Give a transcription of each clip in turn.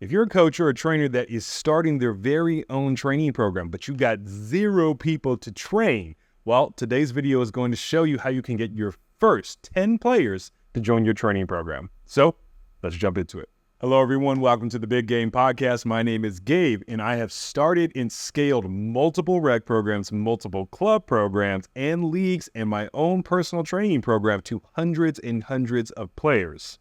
If you're a coach or a trainer that is starting their very own training program, but you got 0 people to train, well, today's video is going to show you how you can get your first 10 players to join your training program. So let's jump into it. Hello, everyone. Welcome to the Big Game Podcast. My name is Gabe, and I have started and scaled multiple rec programs, multiple club programs, and leagues, and my own personal training program to hundreds and hundreds of players.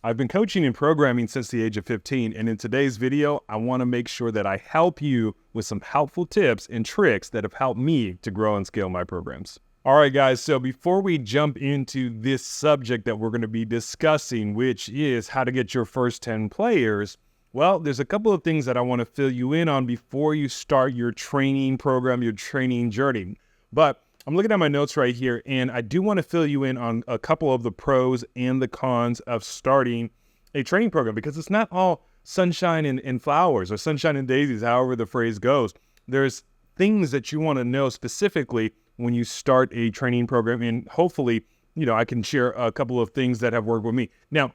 I've been coaching and programming since the age of 15, and in today's video, I want to make sure that I help you with some helpful tips and tricks that have helped me to grow and scale my programs. All right, guys, so before we jump into this subject that we're going to be discussing, which is how to get your first 10 players, well, there's a couple of things that I want to fill you in on before you start your training program, your training journey. But I'm looking at my notes right here, and I do want to fill you in on a couple of the pros and the cons of starting a training program, because it's not all sunshine and flowers or sunshine and daisies, however the phrase goes. There's things that you want to know specifically when you start a training program, and hopefully, I can share a couple of things that have worked with me. Now,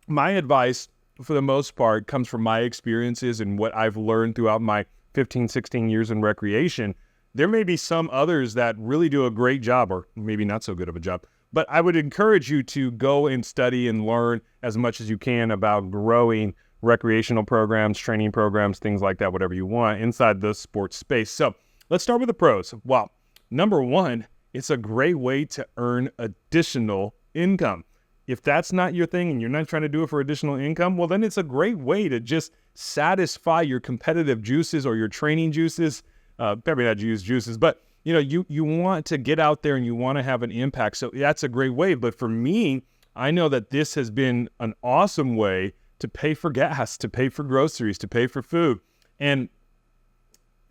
my advice, for the most part, comes from my experiences and what I've learned throughout my 15, 16 years in recreation. There may be some others that really do a great job, or maybe not so good of a job, but I would encourage you to go and study and learn as much as you can about growing recreational programs, training programs, things like that, whatever you want inside the sports space. So let's start with the pros. Well, number one, it's a great way to earn additional income. If that's not your thing and you're not trying to do it for additional income, well, then it's a great way to just satisfy your competitive juices or your training juices. Probably not use juices, but you want to get out there and you want to have an impact. So that's a great way. But for me, I know that this has been an awesome way to pay for gas, to pay for groceries, to pay for food. And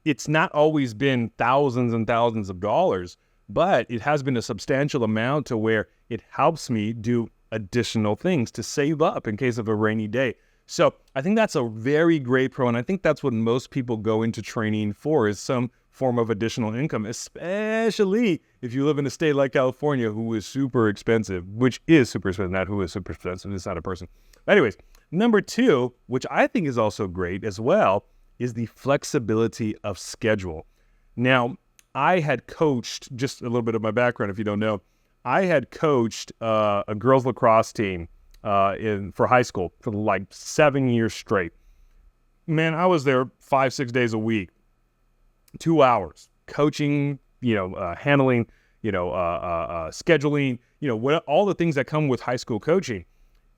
it's not always been thousands and thousands of dollars, but it has been a substantial amount to where it helps me do additional things to save up in case of a rainy day. So I think that's a very great pro, and I think that's what most people go into training for, is some form of additional income, especially if you live in a state like California, who is super expensive, which is super expensive, not who is super expensive, it's not a person. Anyways, number two, which I think is also great as well, is the flexibility of schedule. Now, I had coached, just a little bit of my background if you don't know, I had coached a girls lacrosse team for high school for like 7 years straight. Man, I was there 5-6 days a week, 2 hours coaching, handling, scheduling, all the things that come with high school coaching.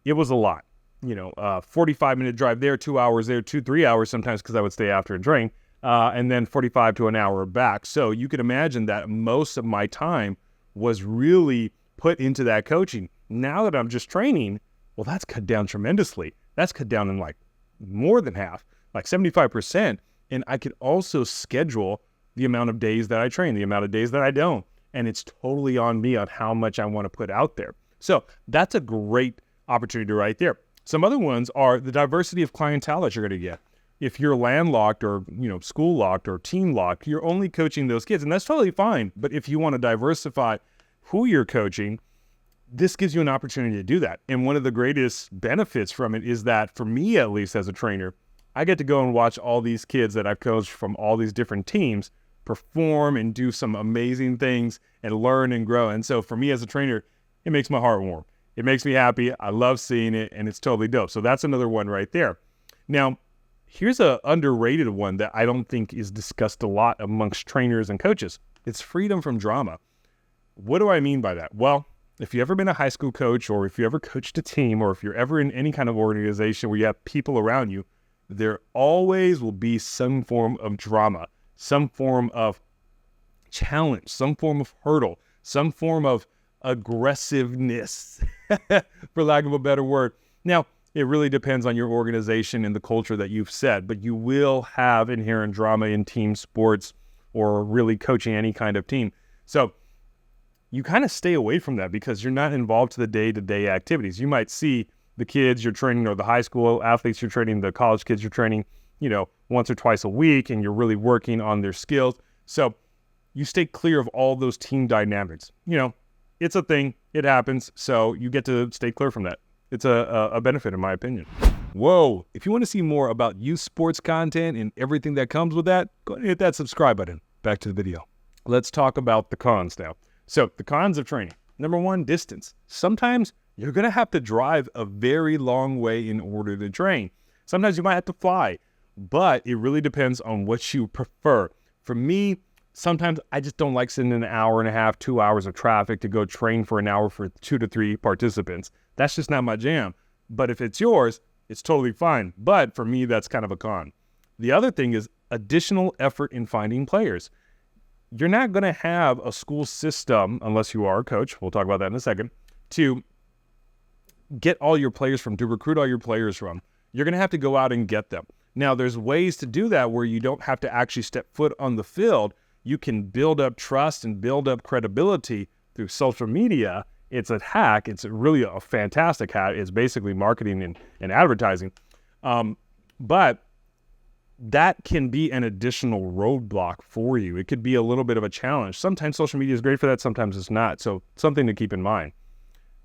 It was a lot, 45-minute drive there, 2 hours there, 2-3 hours sometimes, because I would stay after and train, and then 45 to an hour back. So you can imagine that most of my time was really put into that coaching. Now that I'm just training, well, that's cut down tremendously. That's cut down in like more than half, like 75%. And I could also schedule the amount of days that I train, the amount of days that I don't. And it's totally on me on how much I want to put out there. So that's a great opportunity right there. Some other ones are the diversity of clientele that you're going to get. If you're landlocked or, school locked or team locked, you're only coaching those kids, and that's totally fine. But if you want to diversify who you're coaching, this gives you an opportunity to do that. And one of the greatest benefits from it is that, for me at least as a trainer, I get to go and watch all these kids that I've coached from all these different teams perform and do some amazing things and learn and grow. And so for me as a trainer, it makes my heart warm. It makes me happy. I love seeing it, and it's totally dope. So that's another one right there. Now, here's an underrated one that I don't think is discussed a lot amongst trainers and coaches. It's freedom from drama. What do I mean by that? Well, if you've ever been a high school coach, or if you ever coached a team, or if you're ever in any kind of organization where you have people around you, there always will be some form of drama, some form of challenge, some form of hurdle, some form of aggressiveness, for lack of a better word. Now, it really depends on your organization and the culture that you've set, but you will have inherent drama in team sports or really coaching any kind of team. So you kind of stay away from that because you're not involved to the day-to-day activities. You might see the kids you're training, or the high school athletes you're training, the college kids you're training, once or twice a week, and you're really working on their skills. So you stay clear of all those team dynamics. It's a thing. It happens. So you get to stay clear from that. it's a benefit in my opinion. Whoa, if you want to see more about youth sports content and everything that comes with that, go ahead and hit that subscribe button. Back to the video. Let's talk about the cons now. So the cons of training. Number one, distance. Sometimes you're going to have to drive a very long way in order to train. Sometimes you might have to fly, but it really depends on what you prefer. For me, sometimes I just don't like sitting in an hour and a half, 2 hours of traffic to go train for an hour for 2 to 3 participants. That's just not my jam. But if it's yours, it's totally fine. But for me, that's kind of a con. The other thing is additional effort in finding players. You're not going to have a school system, unless you are a coach, we'll talk about that in a second, to get all your players from, to recruit all your players from. You're going to have to go out and get them. Now, there's ways to do that where you don't have to actually step foot on the field. You can build up trust and build up credibility through social media. It's a hack. It's really a fantastic hack. It's basically marketing and advertising. But that can be an additional roadblock for you. It could be a little bit of a challenge. Sometimes social media is great for that. Sometimes it's not. So something to keep in mind.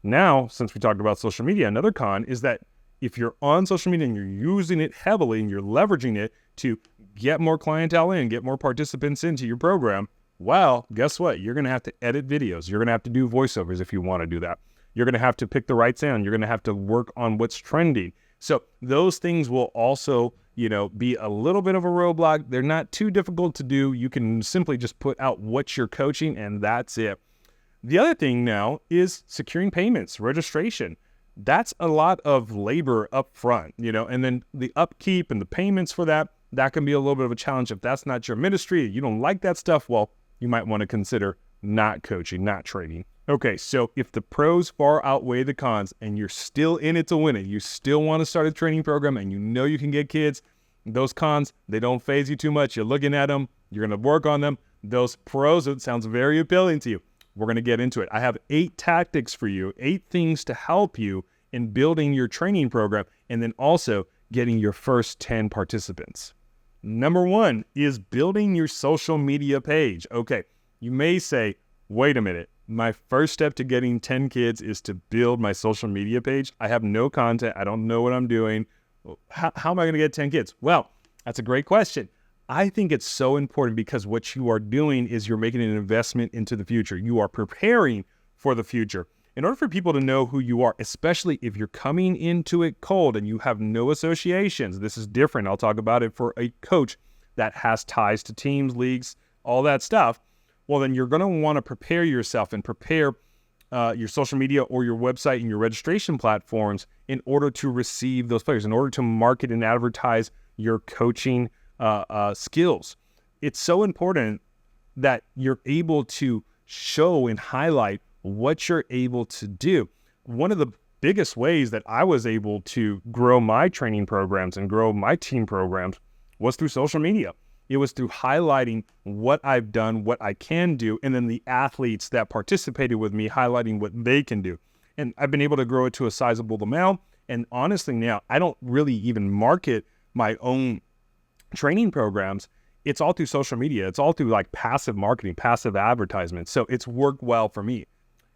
Now, since we talked about social media, another con is that if you're on social media and you're using it heavily and you're leveraging it to get more clientele in, get more participants into your program, well, guess what? You're going to have to edit videos. You're going to have to do voiceovers if you want to do that. You're going to have to pick the right sound. You're going to have to work on what's trending. So those things will also, be a little bit of a roadblock. They're not too difficult to do. You can simply just put out what you're coaching and that's it. The other thing now is securing payments, registration. That's a lot of labor up front, and then the upkeep and the payments for that can be a little bit of a challenge. If that's not your ministry, you don't like that stuff, well, you might want to consider not coaching, not training. Okay, so if the pros far outweigh the cons and you're still in it to win it, you still want to start a training program and you can get kids, those cons, they don't faze you too much. You're looking at them, you're going to work on them. Those pros, it sounds very appealing to you. We're going to get into it. I have 8 tactics for you, 8 things to help you in building your training program and then also getting your first 10 participants. Number 1 is building your social media page. Okay, you may say, wait a minute. My first step to getting 10 kids is to build my social media page. I have no content. I don't know what I'm doing. How am I going to get 10 kids? Well, that's a great question. I think it's so important because what you are doing is you're making an investment into the future. You are preparing for the future. In order for people to know who you are, especially if you're coming into it cold and you have no associations, this is different. I'll talk about it for a coach that has ties to teams, leagues, all that stuff. Well, then you're going to want to prepare yourself and prepare your social media or your website and your registration platforms in order to receive those players, in order to market and advertise your coaching skills. It's so important that you're able to show and highlight what you're able to do. One of the biggest ways that I was able to grow my training programs and grow my team programs was through social media. It was through highlighting what I've done, what I can do, and then the athletes that participated with me highlighting what they can do. And I've been able to grow it to a sizable amount. And honestly, now I don't really even market my own training programs. It's all through social media. It's all through like passive marketing, passive advertisements. So it's worked well for me.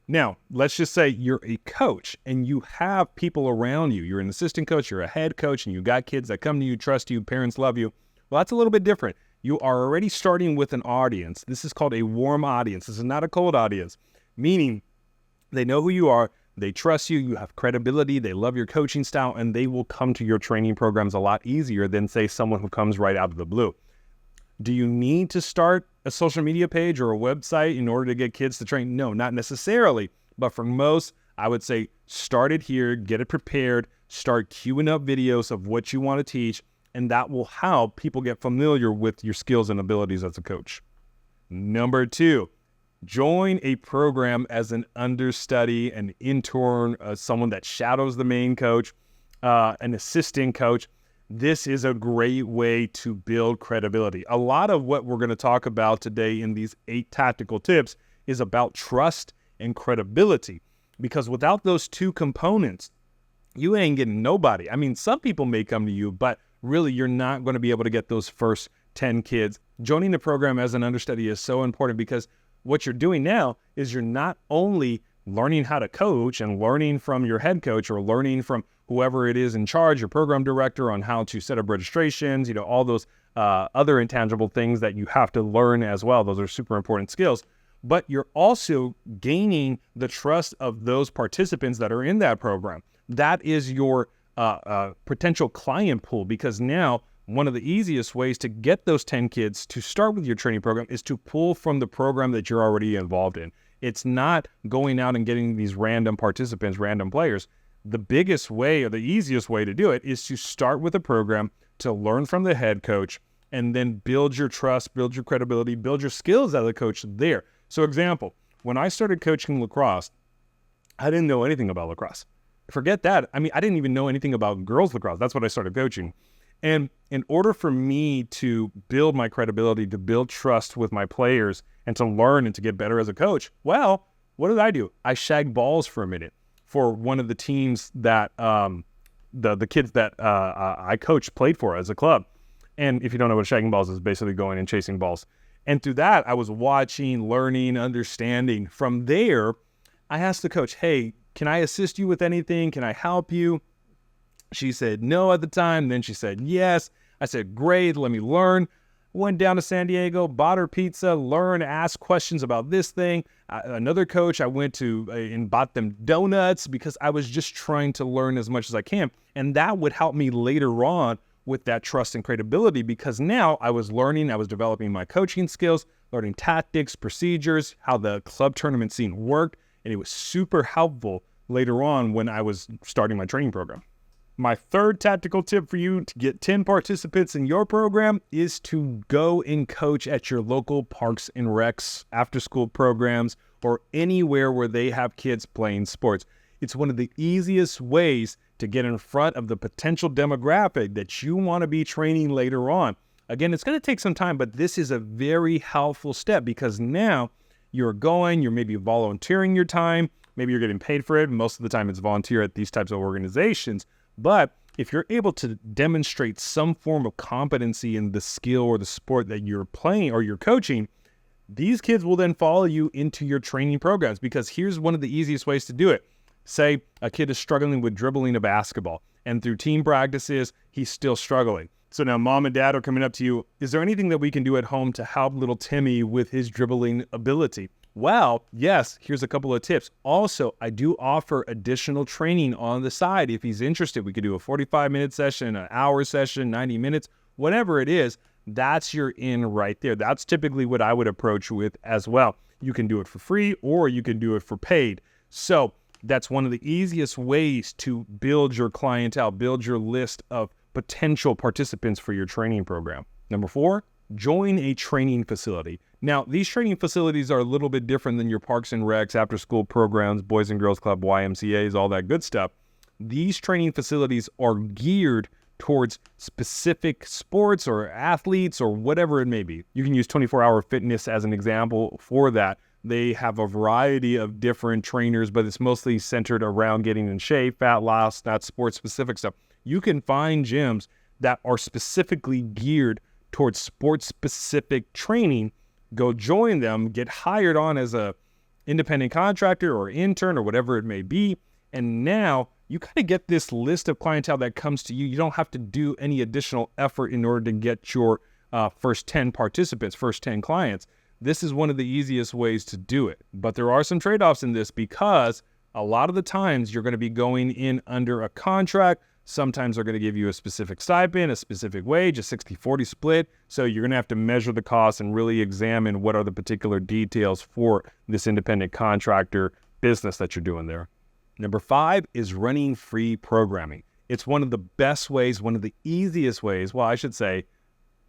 Now, let's just say you're a coach and you have people around you. You're an assistant coach, you're a head coach, and you got kids that come to you, trust you, parents love you. Well, that's a little bit different. You are already starting with an audience. This is called a warm audience. This is not a cold audience, meaning they know who you are, they trust you, you have credibility, they love your coaching style, and they will come to your training programs a lot easier than, say, someone who comes right out of the blue. Do you need to start a social media page or a website in order to get kids to train? No, not necessarily. But for most, I would say start it here, get it prepared, start queuing up videos of what you want to teach, and that will help people get familiar with your skills and abilities as a coach. Number 2, join a program as an understudy, an intern, someone that shadows the main coach, an assistant coach. This is a great way to build credibility. A lot of what we're going to talk about today in these 8 tactical tips is about trust and credibility, because without those 2 components, you ain't getting nobody. I mean, some people may come to you, but really you're not going to be able to get those first 10 kids. Joining the program as an understudy is so important because what you're doing now is you're not only learning how to coach and learning from your head coach or learning from whoever it is in charge, your program director, on how to set up registrations, all those other intangible things that you have to learn as well. Those are super important skills. But you're also gaining the trust of those participants that are in that program. That is your potential client pool, because now one of the easiest ways to get those 10 kids to start with your training program is to pull from the program that you're already involved in. It's not going out and getting these random participants, random players. The biggest way or the easiest way to do it is to start with a program, to learn from the head coach, and then build your trust, build your credibility, build your skills as a coach there. So example, when I started coaching lacrosse, I didn't know anything about lacrosse. Forget that. I didn't even know anything about girls lacrosse. That's what I started coaching. And in order for me to build my credibility, to build trust with my players, and to learn and to get better as a coach, well, what did I do? I shagged balls for a minute for one of the teams that the kids that I coached played for as a club. And if you don't know what shagging balls is, basically going and chasing balls. And through that, I was watching, learning, understanding. From there, I asked the coach, hey, can I assist you with anything? Can I help you? She said no at the time. Then she said yes. I said, great, let me learn. Went down to San Diego, bought her pizza, learned, asked questions about this thing. Another coach, I went to and bought them donuts because I was just trying to learn as much as I can. And that would help me later on with that trust and credibility, because now I was learning, I was developing my coaching skills, learning tactics, procedures, how the club tournament scene worked. And it was super helpful later on when I was starting my training program. My third tactical tip for you to get 10 participants in your program is to go and coach at your local parks and recs, after-school programs, or anywhere where they have kids playing sports. It's one of the easiest ways to get in front of the potential demographic that you want to be training later on. Again, it's going to take some time, but this is a very helpful step, because now you're maybe volunteering your time, maybe you're getting paid for it. Most of the time it's volunteer at these types of organizations. But if you're able to demonstrate some form of competency in the skill or the sport that you're playing or you're coaching, these kids will then follow you into your training programs, because here's one of the easiest ways to do it. Say a kid is struggling with dribbling a basketball, and through team practices, he's still struggling. So now mom and dad are coming up to you. Is there anything that we can do at home to help little Timmy with his dribbling ability? Well, yes, here's a couple of tips. Also, I do offer additional training on the side. If he's interested, we could do a 45-minute session, an hour session, 90 minutes, whatever it is. That's your in right there. That's typically what I would approach with as well. You can do it for free or you can do it for paid. So that's one of the easiest ways to build your clientele, build your list of potential participants for your training program. Number 4, join a training facility. Now, these training facilities are a little bit different than your parks and recs, after-school programs, Boys and Girls Club, YMCAs, all that good stuff. These training facilities are geared towards specific sports or athletes or whatever it may be. You can use 24-Hour Fitness as an example for that. They have a variety of different trainers, but it's mostly centered around getting in shape, fat loss, not sports-specific stuff. You can find gyms that are specifically geared towards sports-specific training. Go join them, get hired on as a independent contractor or intern or whatever it may be. And now you kind of get this list of clientele that comes to you. You don't have to do any additional effort in order to get your first 10 participants, first 10 clients. This is one of the easiest ways to do it. But there are some trade-offs in this, because a lot of the times you're going to be going in under a contract. Sometimes they're going to give you a specific stipend, a specific wage, a 60-40 split. So you're going to have to measure the costs and really examine what are the particular details for this independent contractor business that you're doing there. Number 5 is running free programming. It's one of the best ways, one of the easiest ways, well, I should say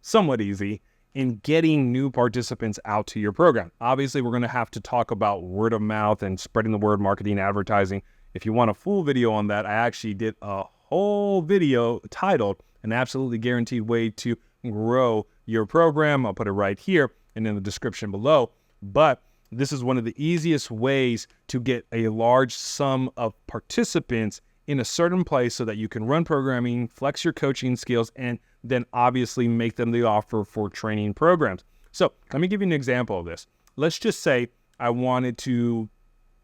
somewhat easy, in getting new participants out to your program. Obviously, we're going to have to talk about word of mouth and spreading the word, marketing, advertising. If you want a full video on that, I actually did a whole video titled An Absolutely Guaranteed Way to Grow Your Program. I'll put it right here and in the description below. But this is one of the easiest ways to get a large sum of participants in a certain place so that you can run programming, flex your coaching skills, and then obviously make them the offer for training programs. So let me give you an example of this. Let's just say I wanted to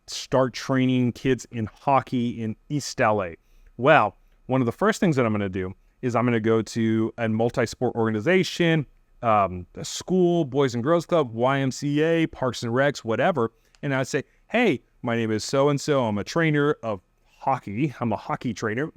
start training kids in hockey in East LA? Well, one of the first things that I'm going to do is I'm going to go to a multi-sport organization, a school, Boys and Girls Club, YMCA, Parks and Recs, whatever. And I say, hey, my name is so-and-so. I'm a trainer of hockey. I'm a hockey trainer.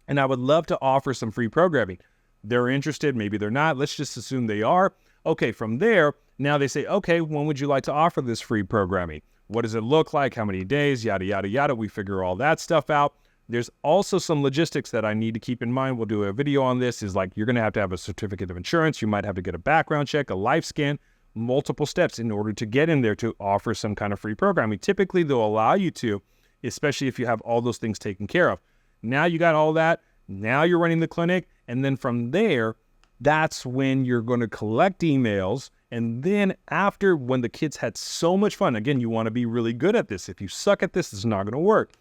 And I would love to offer some free programming. They're interested. Maybe they're not. Let's just assume they are. Okay, from there, now they say, okay, when would you like to offer this free programming? What does it look like? How many days? Yada, yada, yada. We figure all that stuff out. There's also some logistics that I need to keep in mind. We'll do a video on this. Is like you're going to have a certificate of insurance. You might have to get a background check, a life scan, multiple steps in order to get in there to offer some kind of free programming. Typically, they'll allow you to, especially if you have all those things taken care of. Now you got all that. Now you're running the clinic. And then from there, that's when you're going to collect emails. And then after, when the kids had so much fun, again, you want to be really good at this. If you suck at this, it's not going to work.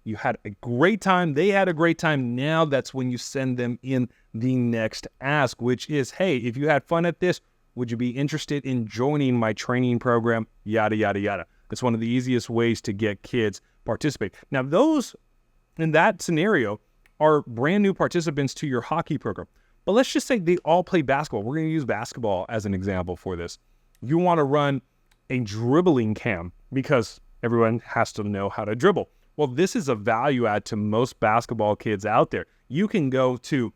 You had a great time. They had a great time. Now that's when you send them in the next ask, which is, hey, if you had fun at this, would you be interested in joining my training program? Yada, yada, yada. It's one of the easiest ways to get kids participate. Now, those in that scenario are brand new participants to your hockey program. But let's just say they all play basketball. We're going to use basketball as an example for this. You want to run a dribbling camp because everyone has to know how to dribble. Well, this is a value add to most basketball kids out there. You can go to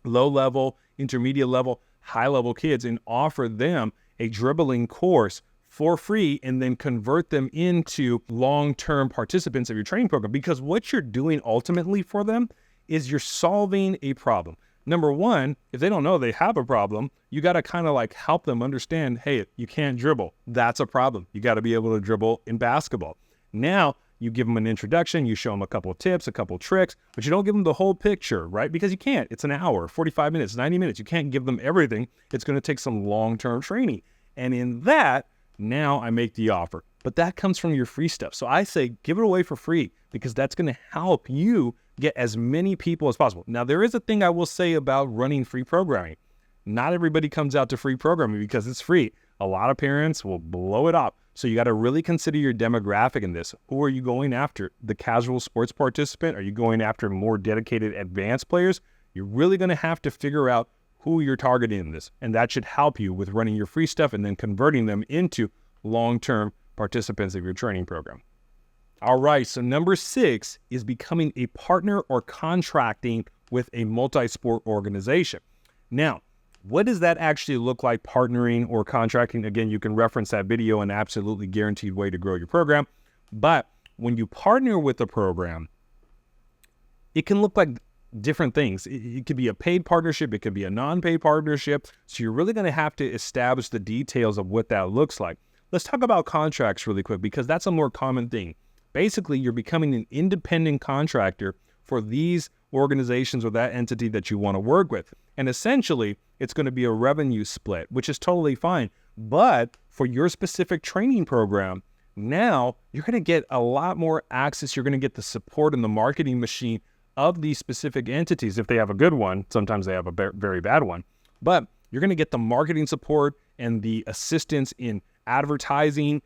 low level, intermediate level, high level kids and offer them a dribbling course for free and then convert them into long-term participants of your training program. Because what you're doing ultimately for them is you're solving a problem. Number one, if they don't know they have a problem, you got to kind of like help them understand, hey, you can't dribble. That's a problem. You got to be able to dribble in basketball. Now, you give them an introduction, you show them a couple of tips, a couple of tricks, but you don't give them the whole picture, right? Because you can't. It's an hour, 45 minutes, 90 minutes. You can't give them everything. It's going to take some long-term training. And in that, now I make the offer. But that comes from your free stuff. So I say, give it away for free because that's going to help you get as many people as possible. Now, there is a thing I will say about running free programming. Not everybody comes out to free programming because it's free. A lot of parents will blow it up. So you got to really consider your demographic in this. Who are you going after? The casual sports participant? Are you going after more dedicated advanced players? You're really going to have to figure out who you're targeting in this. And that should help you with running your free stuff and then converting them into long-term participants of your training program. All right, so number 6 is becoming a partner or contracting with a multi-sport organization. Now, what does that actually look like, partnering or contracting? Again, you can reference that video, an absolutely guaranteed way to grow your program. But when you partner with a program, it can look like different things. It could be a paid partnership. It could be a non-paid partnership. So you're really going to have to establish the details of what that looks like. Let's talk about contracts really quick because that's a more common thing. Basically, you're becoming an independent contractor for these organizations or that entity that you want to work with. And essentially, it's going to be a revenue split, which is totally fine. But for your specific training program, now you're going to get a lot more access. You're going to get the support and the marketing machine of these specific entities. If they have a good one, sometimes they have a very bad one. But you're going to get the marketing support and the assistance in advertising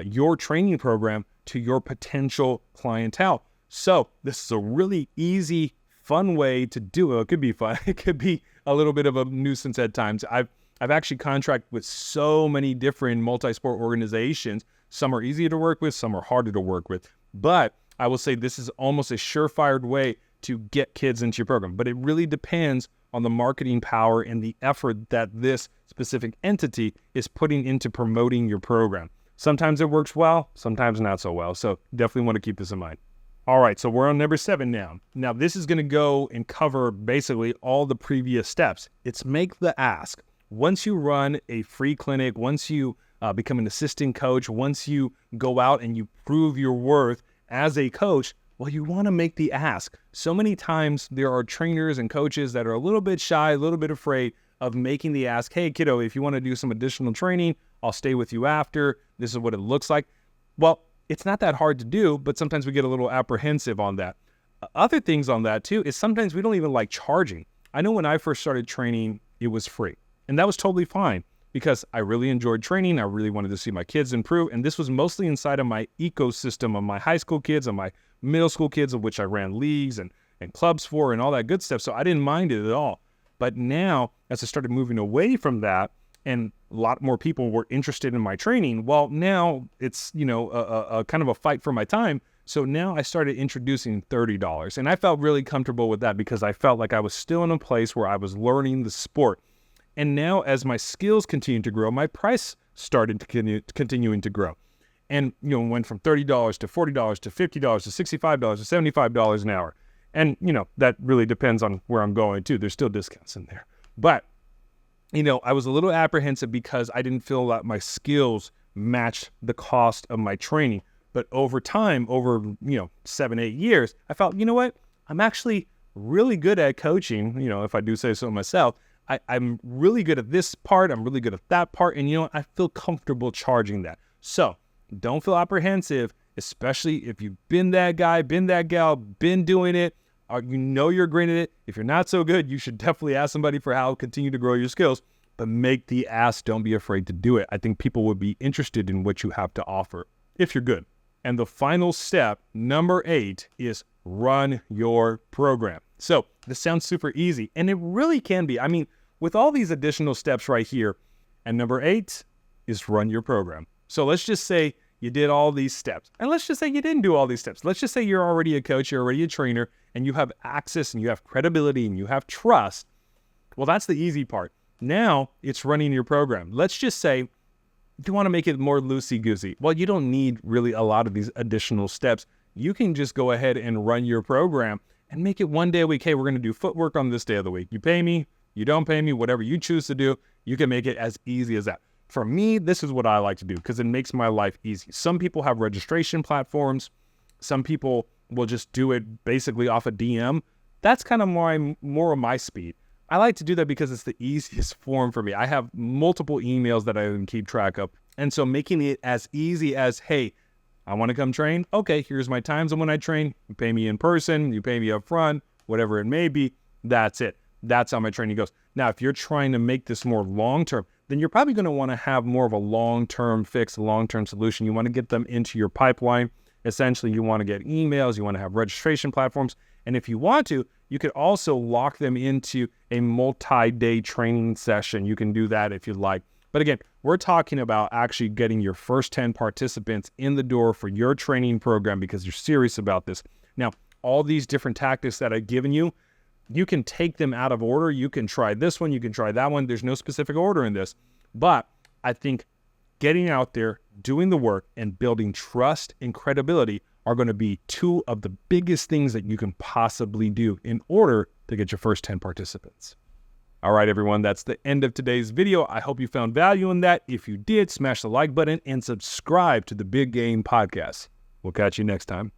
your training program to your potential clientele. So this is a really easy, fun way to do it. It could be fun. It could be a little bit of a nuisance at times. I've actually contracted with so many different multi-sport organizations. Some are easier to work with, some are harder to work with. But I will say this is almost a surefire way to get kids into your program. But it really depends on the marketing power and the effort that this specific entity is putting into promoting your program. Sometimes it works well, sometimes not so well. So definitely want to keep this in mind. All right, so we're on number 7 now. Now this is going to go and cover basically all the previous steps. It's make the ask. Once you run a free clinic, once you become an assistant coach, once you go out and you prove your worth as a coach, well, you want to make the ask. So many times there are trainers and coaches that are a little bit shy, a little bit afraid of making the ask, hey, kiddo, if you want to do some additional training, I'll stay with you after. This is what it looks like. Well, it's not that hard to do, but sometimes we get a little apprehensive on that. Other things on that too is sometimes we don't even like charging. I know when I first started training, it was free, and that was totally fine. because I really enjoyed training. I really wanted to see my kids improve. And this was mostly inside of my ecosystem of my high school kids and my middle school kids, of which I ran leagues and clubs for and all that good stuff. So I didn't mind it at all. But now, as I started moving away from that, and a lot more people were interested in my training, well, now it's, a kind of a fight for my time. So now I started introducing $30. And I felt really comfortable with that because I felt like I was still in a place where I was learning the sport. And now as my skills continued to grow, my price started to continuing to grow. And, went from $30 to $40 to $50 to $65 to $75 an hour. And, that really depends on where I'm going too. There's still discounts in there. But, I was a little apprehensive because I didn't feel that my skills matched the cost of my training. But over time, over, 7-8 years, I felt, you know what? I'm actually really good at coaching, if I do say so myself. I'm really good at this part. I'm really good at that part. And, I feel comfortable charging that. So don't feel apprehensive, especially if you've been that guy, been that gal, been doing it, or you're great at it. If you're not so good, you should definitely ask somebody for how to continue to grow your skills. But make the ask. Don't be afraid to do it. I think people would be interested in what you have to offer if you're good. And the final step, number 8, is run your program. So this sounds super easy, and it really can be. I mean, with all these additional steps right here, and number 8 is run your program. So let's just say you did all these steps, and let's just say you didn't do all these steps. Let's just say you're already a coach, you're already a trainer, and you have access, and you have credibility, and you have trust. Well, that's the easy part. Now it's running your program. Let's just say you want to make it more loosey-goosey. Well, you don't need really a lot of these additional steps. You can just go ahead and run your program and make it one day a week. Hey, we're going to do footwork on this day of the week. You pay me, you don't pay me, whatever you choose to do, you can make it as easy as that. For me, this is what I like to do because it makes my life easy. Some people have registration platforms. Some people will just do it basically off a DM. That's kind of more of my speed. I like to do that because it's the easiest form for me. I have multiple emails that I can keep track of. And so making it as easy as, hey, I want to come train. Okay, here's my times and when I train. You pay me in person, you pay me up front, whatever it may be. That's it. That's how my training goes. Now, if you're trying to make this more long-term, then you're probably going to want to have more of a long-term fix, a long-term solution. You want to get them into your pipeline. Essentially, you want to get emails. You want to have registration platforms. And if you want to, you could also lock them into a multi-day training session. You can do that if you'd like. But again, we're talking about actually getting your first 10 participants in the door for your training program because you're serious about this. Now, all these different tactics that I've given you, you can take them out of order. You can try this one. You can try that one. There's no specific order in this. But I think getting out there, doing the work, and building trust and credibility are going to be 2 of the biggest things that you can possibly do in order to get your first 10 participants. All right, everyone, that's the end of today's video. I hope you found value in that. If you did, smash the like button and subscribe to the Big Game Podcast. We'll catch you next time.